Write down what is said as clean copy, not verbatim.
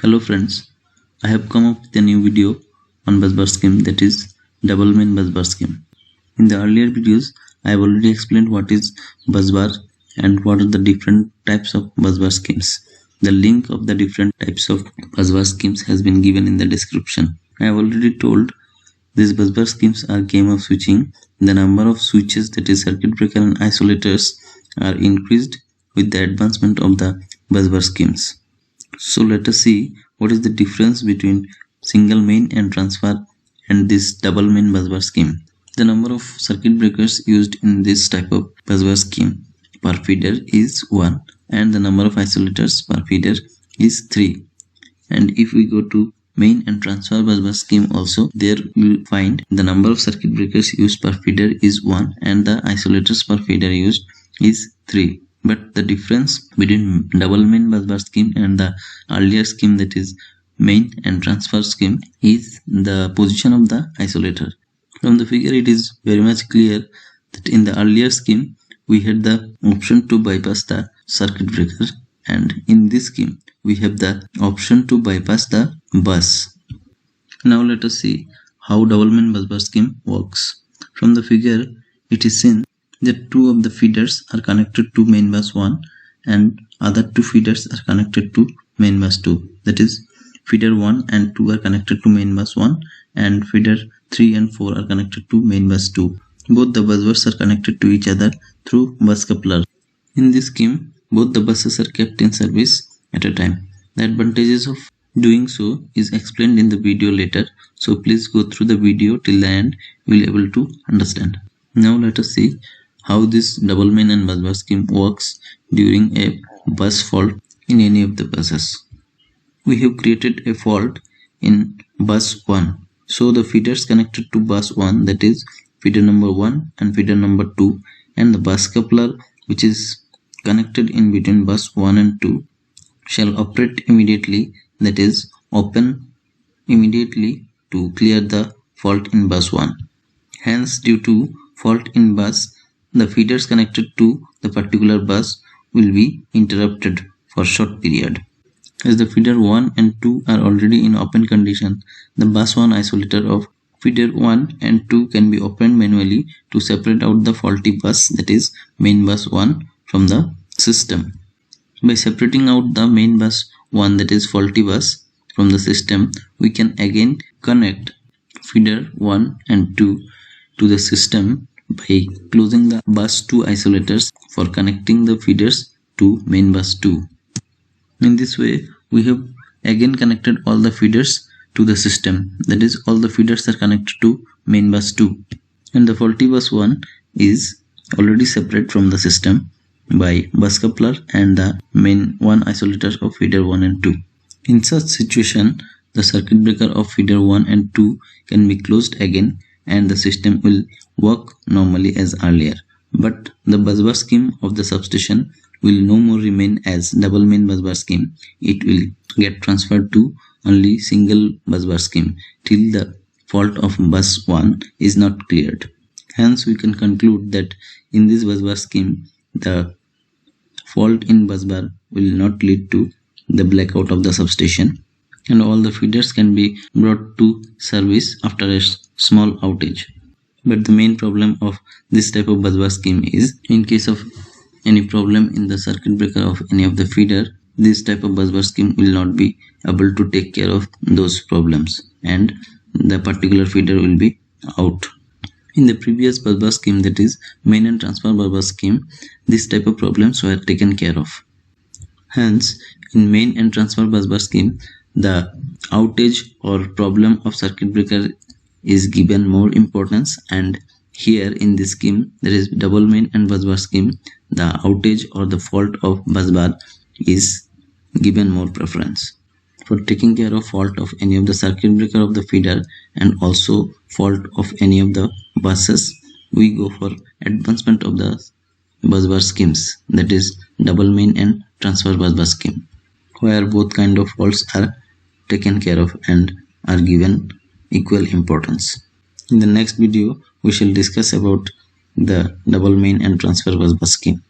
Hello friends, I have come up with a new video on busbar scheme, that is double main busbar scheme. In the earlier videos, I have already explained what is busbar and what are the different types of busbar schemes. The link of the different types of busbar schemes has been given in the description. I have already told these busbar schemes are game of switching. The number of switches, that is circuit breaker and isolators, are increased with the advancement of the busbar schemes. So let us see what is the difference between single main and transfer and this double main busbar scheme. The number of circuit breakers used in this type of busbar scheme per feeder is 1 and the number of isolators per feeder is 3. And if we go to main and transfer busbar scheme also, there we will find the number of circuit breakers used per feeder is 1 and the isolators per feeder used is 3. But the difference between double main busbar scheme and the earlier scheme, that is main and transfer scheme, is the position of the isolator. From the figure it is very much clear that in the earlier scheme we had the option to bypass the circuit breaker, and in this scheme we have the option to bypass the bus. Now let us see how double main busbar scheme works. From the figure it is seen that two of the feeders are connected to main bus 1 and other two feeders are connected to main bus 2. That is, feeder 1 and 2 are connected to main bus 1 and feeder 3 and 4 are connected to main bus 2. Both the busbars are connected to each other through bus coupler. In this scheme, both the buses are kept in service at a time. The advantages of doing so is explained in the video later, so please go through the video till the end, you will be able to understand. Now let us see how this double main and busbar scheme works during a bus fault in any of the buses. We have created a fault in bus 1. So the feeders connected to bus 1, that is feeder number 1 and feeder number 2, and the bus coupler which is connected in between bus 1 and 2 shall operate immediately, that is open immediately to clear the fault in bus 1. Hence, due to fault in bus, the feeders connected to the particular bus will be interrupted for short period. As the feeder 1 and 2 are already in open condition, the bus 1 isolator of feeder 1 and 2 can be opened manually to separate out the faulty bus, that is main bus 1, from the system. By separating out the main bus 1, that is faulty bus, from the system, we can again connect feeder 1 and 2 to the system by closing the bus 2 isolators for connecting the feeders to main bus 2. In this way, we have again connected all the feeders to the system, that is all the feeders are connected to main bus 2, and the faulty bus 1 is already separate from the system by bus coupler and the main 1 isolator of feeder 1 and 2. In such situation, the circuit breaker of feeder 1 and 2 can be closed again and the system will work normally as earlier. But the busbar scheme of the substation will no more remain as double main busbar scheme. It will get transferred to only single busbar scheme till the fault of bus 1 is not cleared. Hence, we can conclude that in this busbar scheme, the fault in busbar will not lead to the blackout of the substation, and all the feeders can be brought to service after a small outage. But the main problem of this type of busbar scheme is, in case of any problem in the circuit breaker of any of the feeder, this type of busbar scheme will not be able to take care of those problems and the particular feeder will be out. In the previous busbar scheme, that is main and transfer busbar scheme, this type of problems were taken care of. Hence, in main and transfer busbar scheme, the outage or problem of circuit breaker is given more importance, and here in this scheme, there is double main and busbar scheme, the outage or the fault of busbar is given more preference. For taking care of fault of any of the circuit breaker of the feeder and also fault of any of the buses, we go for advancement of the busbar schemes, that is double main and transfer busbar scheme, where both kind of faults are taken care of and are given equal importance. In the next video, we shall discuss about the double main and transfer busbar scheme.